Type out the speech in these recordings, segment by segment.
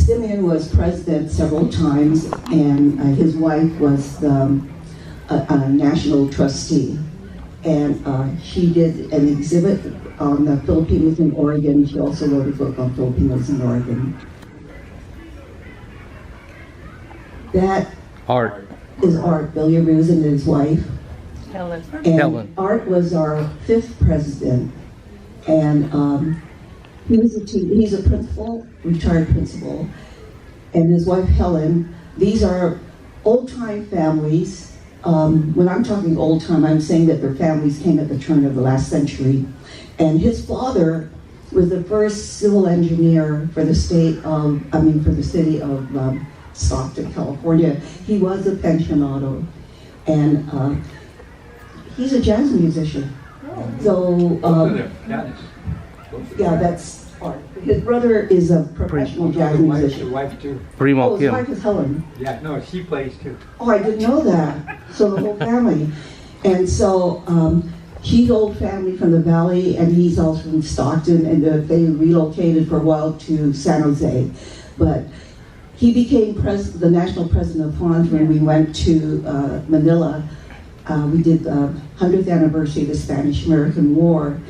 Simeon was president several times, and his wife was a national trustee. And she did an exhibit on the Filipinos in Oregon. She also wrote a book on Filipinos in Oregon. That Art. is Art Villaruz and his wife. Helen. And Helen. Art was our 5th president, and he's a principal, retired principal, and his wife Helen. These are old-time families. When I'm talking old-time, I'm saying that their families came at the turn of the last century. And his father was the first civil engineer for the city of Stockton, California. He was a pensionado, and he's a jazz musician. So, yeah, that's Art. His brother is a professional jazz musician. Your wife too. Primo His Kim. wife is Helen. Yeah, no, she plays too. Oh, I didn't know that. So the whole family. And so he's old family from the Valley, and he's also from Stockton, and they relocated for a while to San Jose. But he became the national president of Fanhs when we went to Manila. We did the 100th anniversary of the Spanish-American War.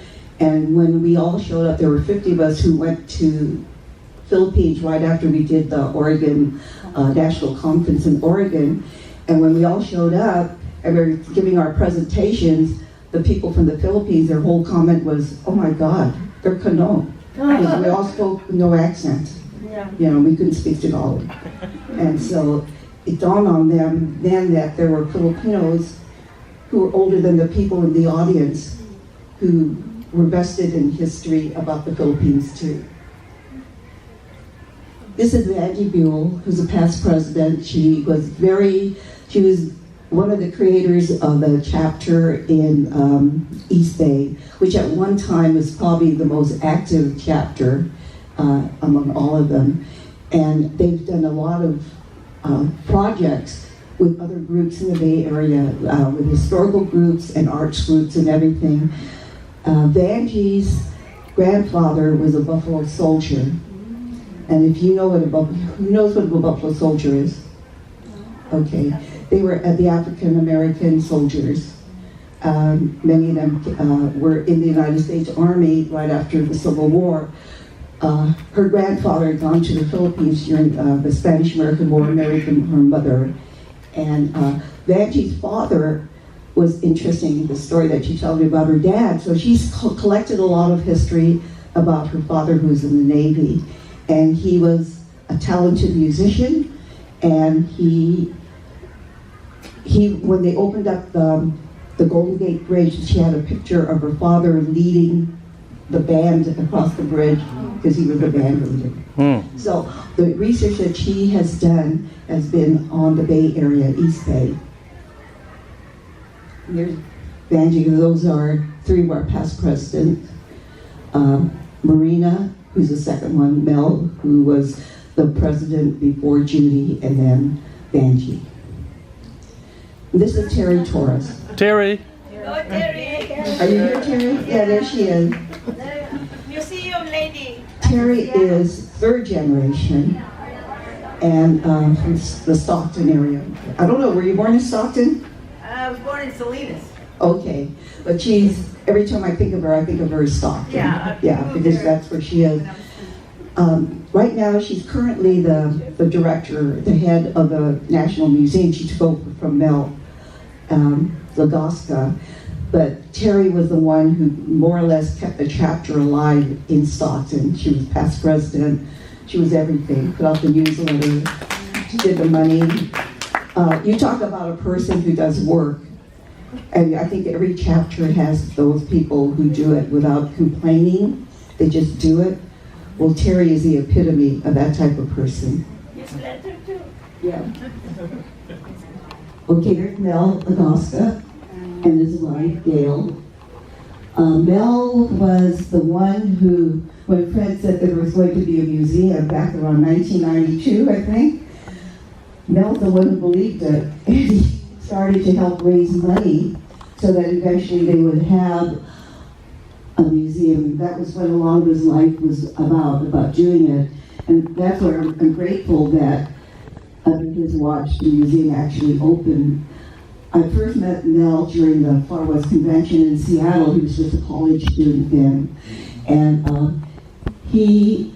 And when we all showed up, there were 50 of us who went to Philippines right after we did the Oregon National Conference in Oregon. And when we all showed up and we were giving our presentations, the people from the Philippines, their whole comment was, "Oh my God, they're Kano." Because we all spoke with no accent. You know, we couldn't speak Tagalog. And so it dawned on them then that there were Filipinos who were older than the people in the audience who were vested in history about the Philippines too. This is Angie Buell, who's a past president. She was one of the creators of the chapter in East Bay, which at one time was probably the most active chapter among all of them. And they've done a lot of projects with other groups in the Bay Area, with historical groups and arts groups and everything. Vanjie's grandfather was a Buffalo Soldier. And if you know who knows what a Buffalo Soldier is? Okay. They were the African American soldiers. Many of them were in the United States Army right after the Civil War. Her grandfather had gone to the Philippines during the Spanish-American War, married her mother. And Vanjie's father was interesting, the story that she told me about her dad. So she's collected a lot of history about her father, who was in the Navy. And he was a talented musician, and he when they opened up the Golden Gate Bridge, she had a picture of her father leading the band across the bridge, because he was a band leader. So the research that she has done has been on the Bay Area, East Bay. There's Vanjie. Those are 3 of our past presidents. Marina, who's the second one, Mel, who was the president before Judy, and then Vanjie. This is Terry Torres. Terry. Hello, Terry. Are you here, Terry? Yeah, there she is. Museum lady. Terry is 3rd generation, and from the Stockton area. I don't know, were you born in Stockton? I was born in Salinas. Okay, but every time I think of her as Stockton. Yeah. Because that's where she is. Right now, she's currently the director, the head of the National Museum. She took over from Mel Lagoska. But Terry was the one who more or less kept the chapter alive in Stockton. She was past president. She was everything. Put out the newsletter. She did the money. You talk about a person who does work. And I think every chapter has those people who do it without complaining. They just do it. Well, Terry is the epitome of that type of person. Yes, letter too. Yeah. Okay, there's Mel Lagoska and his wife, Gail. Mel was the one who, when Fred said there was going to be a museum back around 1992, I think, Mel's the one who believed it. And he started to help raise money so that eventually they would have a museum. That was what a lot of his life was about doing it. And that's where I'm grateful that under his watch, the museum actually opened. I first met Mel during the Far West Convention in Seattle. He was just a college student then. And he's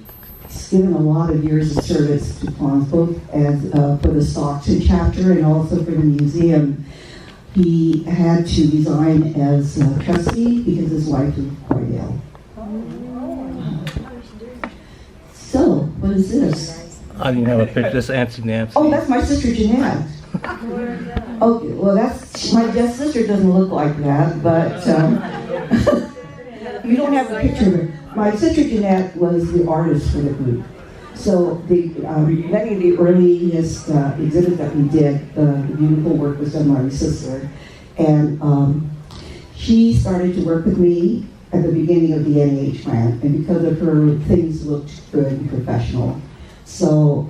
given a lot of years of service to Fanhs, both as for the Stockton chapter and also for the museum. He had to resign as trustee because his wife was quite ill. So, what is this? I didn't have a picture. This Auntie Nancy. Oh, that's my sister Jeanette. Okay, well, that's my dead sister. Doesn't look like that, but you don't have a picture of her. My sister Jeanette was the artist for the group. So many of the earliest exhibits that we did, the beautiful work was done by my sister, and she started to work with me at the beginning of the NEH grant, and because of her, things looked good and professional. So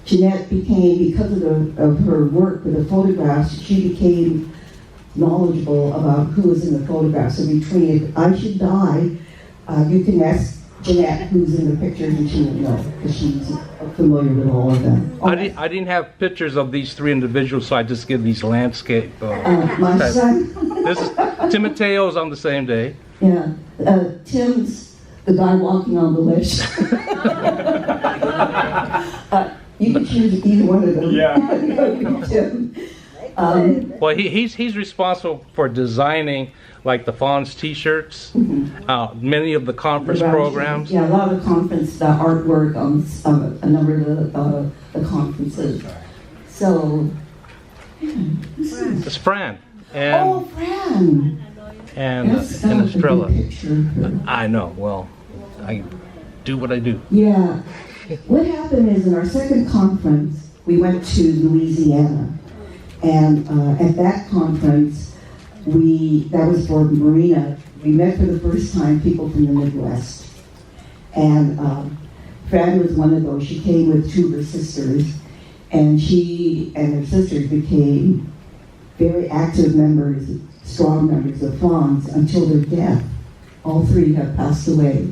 Jeanette became, because of her work with the photographs, she became knowledgeable about who was in the photographs. So between if I should die, you can ask Jeanette who's in the pictures, and she will know because she's familiar with all of them. I didn't have pictures of these three individuals, so I just give these landscape. My son. This is Tim Mateo's on the same day. Yeah, Tim's the guy walking on the ledge. You can choose either one of them. Yeah. Tim. Well, he's responsible for designing like the Fanhs T-shirts, many of the conference programs. Yeah, a lot of conference artwork on a number of the conferences. So, It's Fran oh, Fran! and That's not a good Estrella. picture. I know. Well, I do what I do. Yeah. What happened is in our second conference, we went to Louisiana. And at that conference, that was for Marina. We met for the first time people from the Midwest. And Fran was one of those. She came with two of her sisters. And she and her sisters became very active members, strong members of Fanhs until their death. All three have passed away.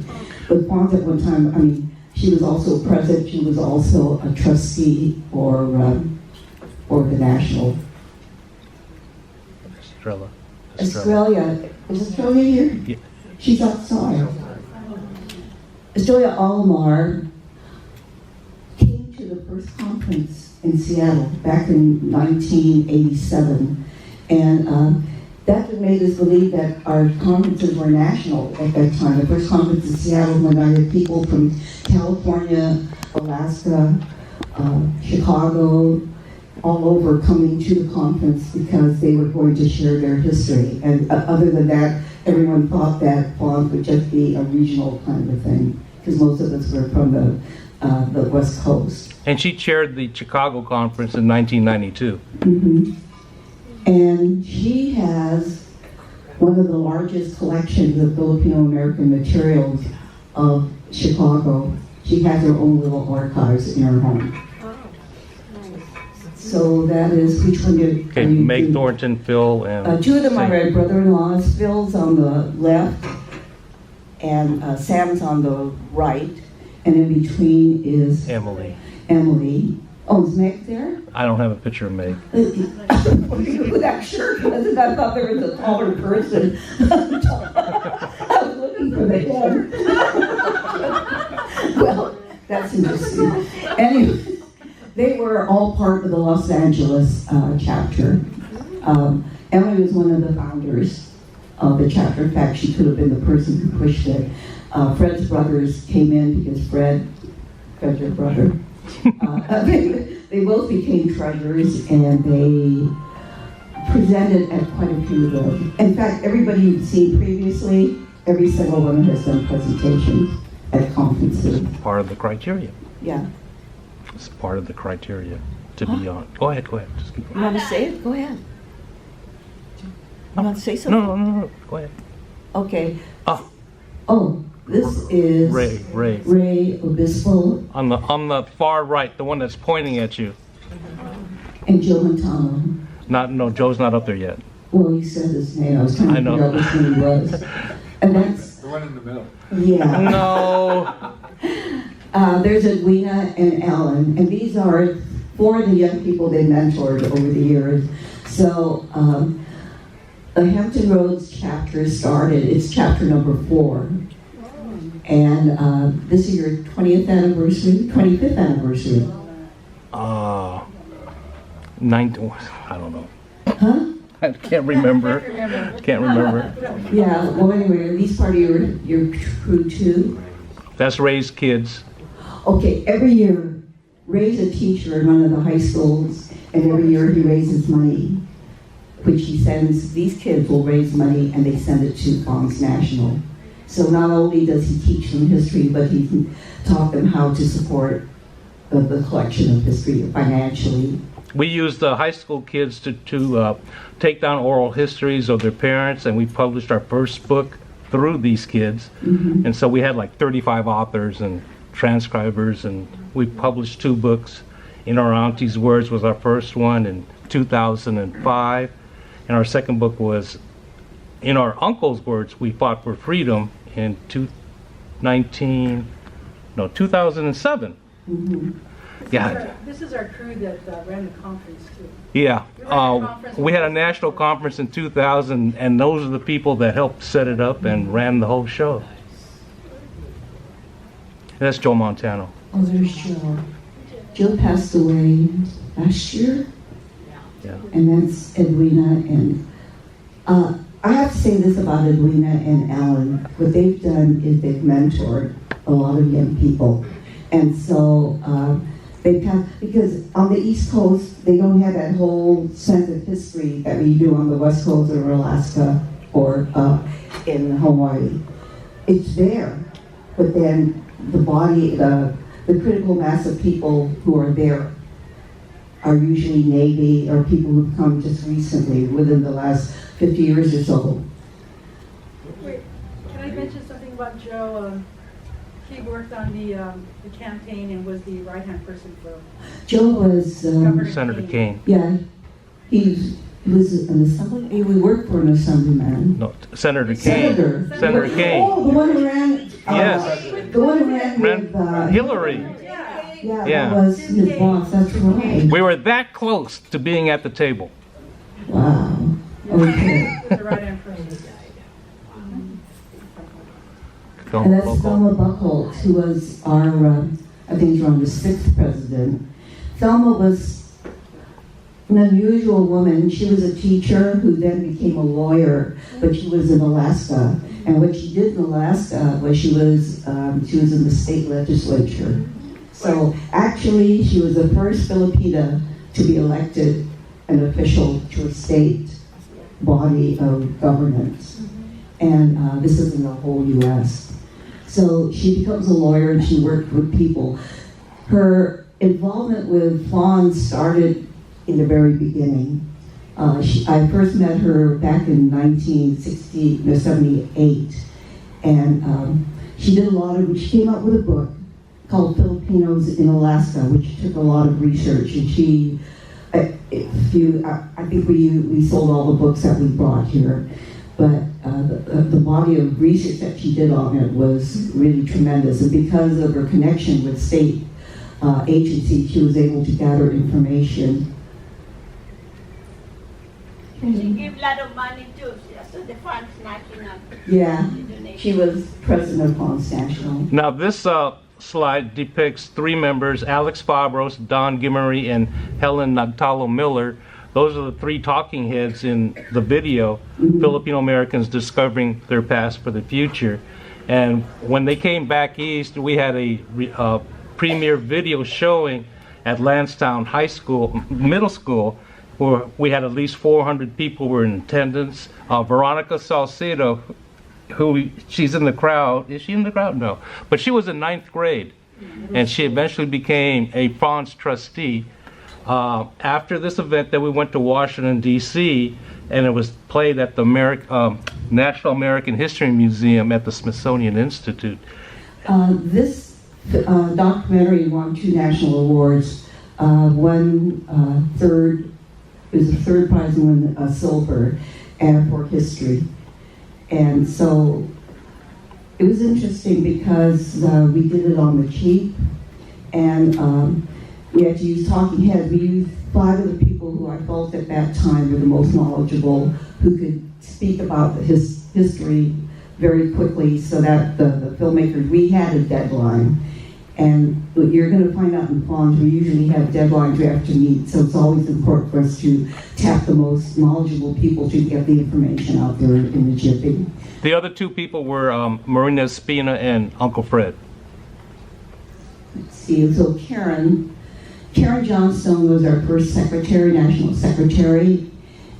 But Fanhs at one time, I mean, she was also president. She was also a trustee for the national. Estrella. Australia. Is Australia here? Yeah. She's outside. Australia Almar came to the first conference in Seattle back in 1987. And that's what made us believe that our conferences were national at that time. The first conference in Seattle when I had people from California, Alaska, Chicago, all over coming to the conference because they were going to share their history. And other than that, everyone thought that Fanhs would just be a regional kind of thing because most of us were from the West Coast. And she chaired the Chicago conference in 1992. Mm-hmm. And she has one of the largest collections of Filipino-American materials of Chicago. She has her own little archives in her home. So that is, which one did Okay, Meg Thornton, Phil, and two of them are Sam. my brother-in-laws. Phil's on the left, and Sam's on the right, and in between is Emily. Emily. Oh, is Meg there? I don't have a picture of Meg. With that shirt, I thought there was a taller person. I was looking for the head. Well, that's interesting. Anyway. They were all part of the Los Angeles chapter. Emily was one of the founders of the chapter. In fact, she could have been the person who pushed it. Fred's brothers came in because Fred's your brother. They both became treasurers and they presented at quite a few of them. In fact, everybody you've seen previously, every single one has done presentations at conferences. Part of the criteria. Yeah. It's part of the criteria to be on. Go ahead. Just keep You going. want to say it? Go ahead. You want to say something? No. Go ahead. Okay. Ah. Oh, this is Ray. Obispo On the far right, the one that's pointing at you. and Joe Montano. No, Joe's not up there yet. Well, he said his name. I was trying to I figure know. out which one he was. And that's, The one in the middle. yeah. No. There's Edwina and Ellen, and these are 4 of the young people they mentored over the years. So the Hampton Roads chapter started, it's chapter number 4. And this is your 20th anniversary, 25th anniversary. 19, I don't know. Huh? I can't remember. Can't remember. Yeah, well anyway, are these part of your crew too? That's Ray's kids. Okay, every year, Ray's a teacher in one of the high schools, and every year he raises money, which he sends, these kids will raise money and they send it to Fanhs National. So not only does he teach them history, but he taught them how to support the collection of history financially. We used the high school kids to take down oral histories of their parents, and we published our first book through these kids. Mm-hmm. And so we had like 35 authors and transcribers, and we published 2 books. In Our Auntie's Words was our first one in 2005, and our second book was In Our Uncle's Words, We Fought for Freedom in 2007. Mm-hmm. Yeah. This is our crew that ran the conference too. Yeah, we had a national conference in 2000, and those are the people that helped set it up and ran the whole show. That's Joe Montano. Oh, there's Joe. Joe passed away last year. Yeah. And that's Edwina. And I have to say this about Edwina and Alan. What they've done is they've mentored a lot of young people. And so because on the East Coast, they don't have that whole sense of history that we do on the West Coast or Alaska or in Hawaii. It's there, but then the body, the critical mass of people who are there are usually Navy or people who've come just recently, within the last 50 years or so. Wait, can I mention something about Joe? He worked on the campaign and was the right-hand person for Joe was Senator Kane. Yeah, he was an assembly. We worked for an assemblyman. No, Senator Kane. Senator Kane. Oh, the one who ran. Yes. The one who ran with Hillary. Yeah, Yeah. that was his boss. That's right. We were that close to being at the table. Wow. Okay. the right-hand person. And that's Thelma Buchholz, who was our, I think, around the 6th president. Thelma was an unusual woman. She was a teacher who then became a lawyer, but she was in Alaska. And what she did in Alaska was she was in the state legislature. So actually, she was the first Filipina to be elected an official to a state body of governance. And this is in the whole U.S. So she becomes a lawyer and she worked with people. Her involvement with Fanhs started in the very beginning. I first met her back in 1978, and she she came up with a book called Filipinos in Alaska, which took a lot of research, and I think we sold all the books that we brought here. But the body of research that she did on it was really tremendous. And because of her connection with state agencies, she was able to gather information. She gave a lot of money too, so the Fanhs National. Yeah, she was president of Fanhs National. Now this slide depicts 3 members, Alex Fabros, Don Gimmery, and Helen Nagtalo Miller. Those are the 3 talking heads in the video, mm-hmm. Filipino Americans discovering their past for the future. And when they came back east, we had a premiere video showing at Lansdowne High School, middle school, where we had at least 400 people were in attendance. Veronica Salcedo, she's in the crowd. Is she in the crowd? No. But she was in 9th grade, and she eventually became a Fanhs trustee. After this event, then we went to Washington, D.C., and it was played at the National American History Museum at the Smithsonian Institute. This documentary won 2 national awards. One third, it was a 3rd prize and one silver, and for history. And so it was interesting because we did it on the cheap, and we had to use talking heads. We used 5 of the people who I felt at that time were the most knowledgeable, who could speak about his history very quickly, so that the filmmakers, we had a deadline. And what you're going to find out in Fanhs, we usually have deadlines we have to meet, so it's always important for us to tap the most knowledgeable people to get the information out there in the jiffy. The other 2 people were Marina Espina and Uncle Fred. Let's see, so Karen Johnstone was our first secretary, national secretary,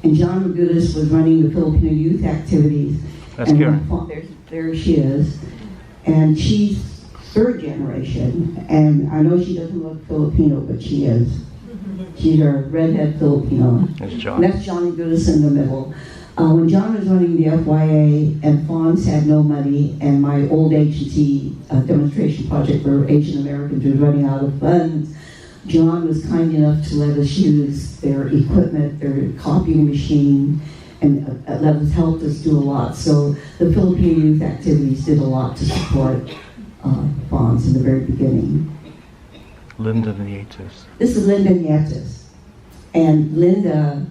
and John Ragutis was running the Filipino youth activities. That's and Karen. There she is, and she's 3rd generation, and I know she doesn't look Filipino, but she is. She's a redhead Filipino. That's John. That's John Ragutis in the middle. When John was running the FYA and Fanhs had no money, and my old agency demonstration project for Asian Americans was running out of funds, John was kind enough to let us use their equipment, their copying machine, and helped us do a lot. So the Filipino youth activities did a lot to support Fanhs in the very beginning. Linda Nietes. This is Linda Nietes. And Linda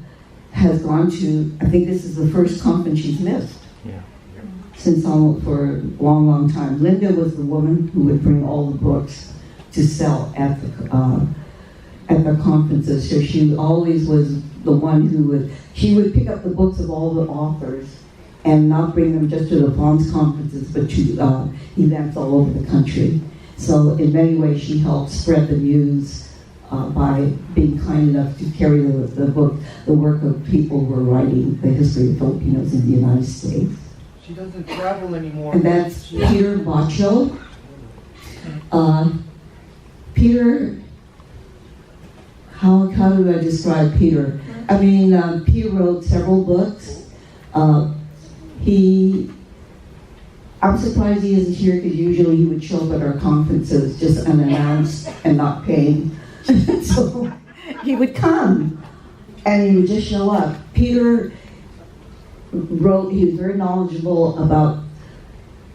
has gone to, I think this is the first conference she's missed. Yeah. Since almost for a long, long time. Linda was the woman who would bring all the books to sell at the conferences. So she always was the one who she would pick up the books of all the authors and not bring them just to the Fanhs conferences, but to events all over the country. So in many ways, she helped spread the news by being kind enough to carry the book, the work of people who were writing the history of Filipinos in the United States. She doesn't travel anymore. And that's Peter Bacho. Peter, how do I describe Peter? I mean, Peter wrote several books. I'm surprised he isn't here because usually he would show up at our conferences just unannounced and not paying. So he would come and he would just show up. Peter wrote, he was very knowledgeable about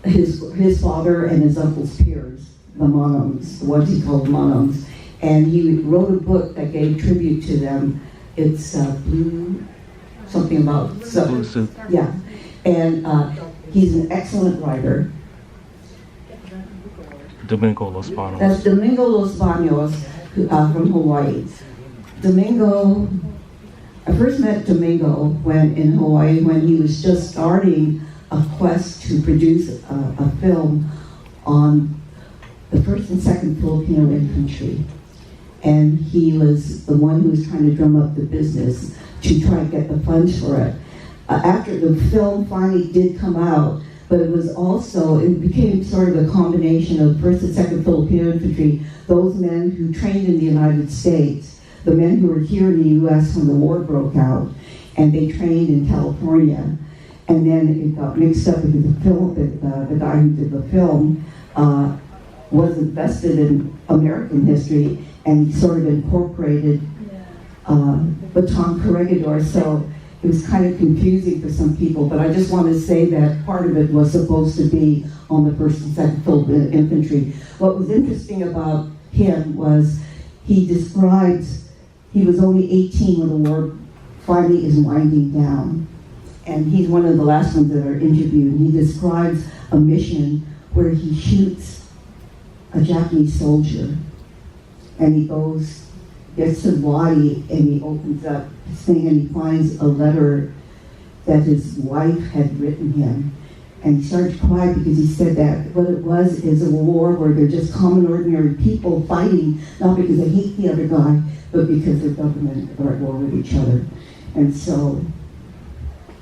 his father and his uncle's peers, the Monums, the ones he called Monums. And he wrote a book that gave tribute to them. It's Blue, something about... Blue Suit. Yeah. And he's an excellent writer. Domingo Los Banos. That's Domingo Los Banos from Hawaii. Domingo, I first met Domingo in Hawaii when he was just starting a quest to produce a film on the 1st and 2nd Filipino infantry. And he was the one who was trying to drum up the business to try and get the funds for it. After the film finally did come out, but it became sort of a combination of 1st and 2nd Filipino infantry, those men who trained in the United States, the men who were here in the U.S. when the war broke out, and they trained in California. And then it got mixed up into the film, the guy who did the film was invested in American history, and he sort of incorporated Baton Corregidor, so it was kind of confusing for some people, but I just want to say that part of it was supposed to be on the 1st and 2nd Filipino infantry. What was interesting about him was he describes, he was only 18 when the war finally is winding down, and he's one of the last ones that are interviewed, and he describes a mission where he shoots a Japanese soldier, and he gets to the body, and he opens up his thing, and he finds a letter that his wife had written him. And he started to cry because he said that what it was is a war where they're just common, ordinary people fighting, not because they hate the other guy, but because their government are at war with each other. And so,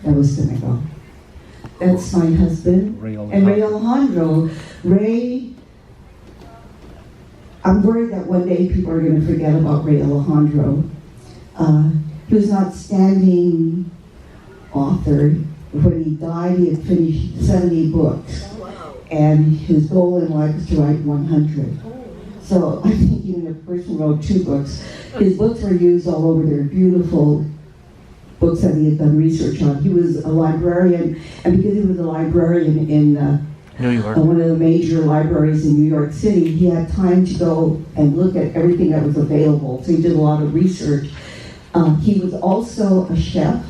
that was Domingo. That's my husband. And Ray Alejandro. Ray, I'm worried that one day people are going to forget about Ray Alejandro. He was an outstanding author. When he died, he had finished 70 books. And his goal in life was to write 100. So I think even if a person wrote 2 books, his books were used all over. They're beautiful books that he had done research on. He was a librarian, and because he was a librarian in New York. one of the major libraries in New York City. He had time to go and look at everything that was available, so he did a lot of research. He was also a chef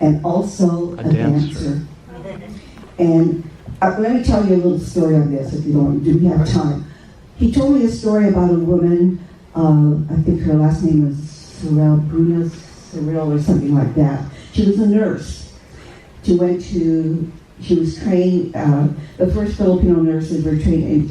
and also a dancer. And let me tell you a little story on this, if you don't, do we have time? He told me a story about a woman, I think her last name was Bruna Sorrell or something like that. She was a nurse. She was trained, the first Filipino nurses were trained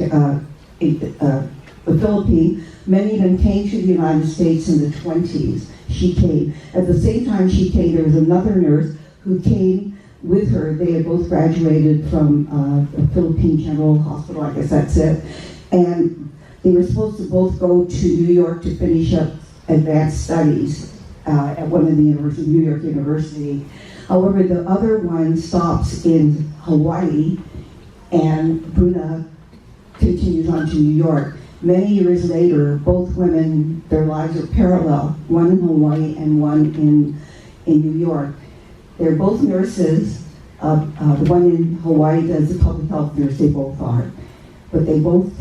in the Philippines. Many of them came to the United States in the 20s. She came. At the same time she came, there was another nurse who came with her. They had both graduated from the Philippine General Hospital, I guess that's it. And they were supposed to both go to New York to finish up advanced studies at one of the universities, New York University. However, the other one stops in Hawaii, and Bruna continues on to New York. Many years later, both women, their lives are parallel, one in Hawaii and one in New York. They're both nurses. The one in Hawaii does the public health nurse, they both are. But they both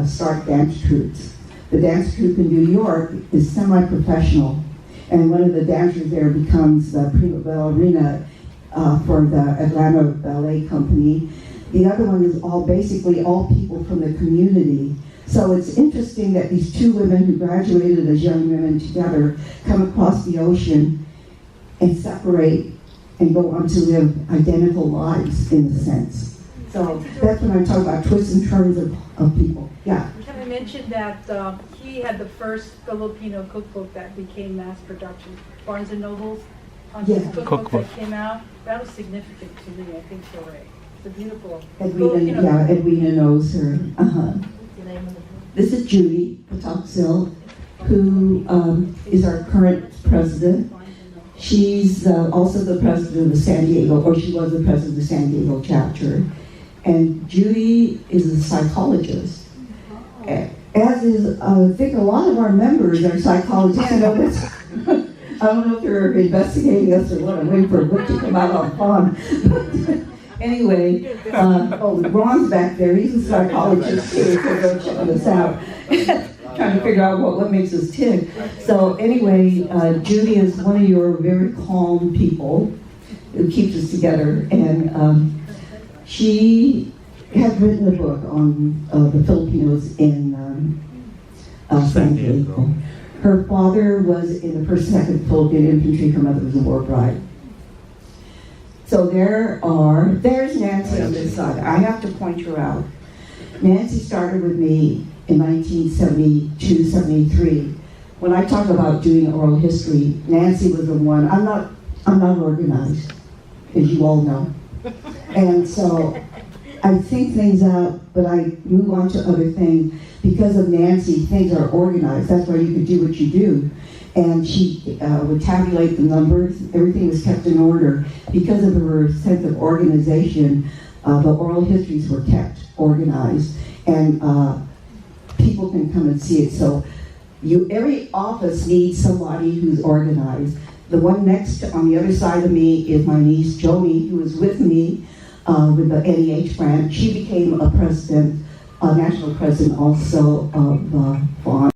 start dance troupes. The dance troupe in New York is semi-professional, and one of the dancers there becomes the prima ballerina for the Atlanta Ballet Company. The other one is basically all people from the community. So it's interesting that these two women who graduated as young women together come across the ocean and separate and go on to live identical lives in a sense. So that's when I talk about twists and turns of people. Yeah. Can I mention that he had the first Filipino cookbook that became mass production, Barnes and Noble's cookbook that came out. That was significant to me, I think, for Ray. It's a beautiful Edwina knows her. This is Judy Patoksil, who is our current president. She's also the president of the San Diego, or she was the president of the San Diego chapter. And Judy is a psychologist. As is, I think a lot of our members are psychologists. I don't know if they're investigating us or what. I'm waiting for a book to come out on Fawn. Anyway, Ron's back there. He's a psychologist too, so go check this out. Trying to figure out what makes us tick. So anyway, Judy is one of your very calm people who keeps us together, and she has written a book on the Filipinos in San Diego. Her father was in the 1st and 2nd Philippine Infantry. Her mother was a war bride. So there's Nancy on this side. I have to point her out. Nancy started with me in 1972, 73. When I talk about doing oral history, Nancy was the one. I'm not organized, as you all know. And so I think things out, but I move on to other things. Because of Nancy, things are organized. That's why you could do what you do. And she would tabulate the numbers. Everything was kept in order. Because of her sense of organization, the oral histories were kept organized. And people can come and see it. So every office needs somebody who's organized. The one next on the other side of me is my niece, Joni, who was with me with the NEH branch. She became a national president also of Fanhs.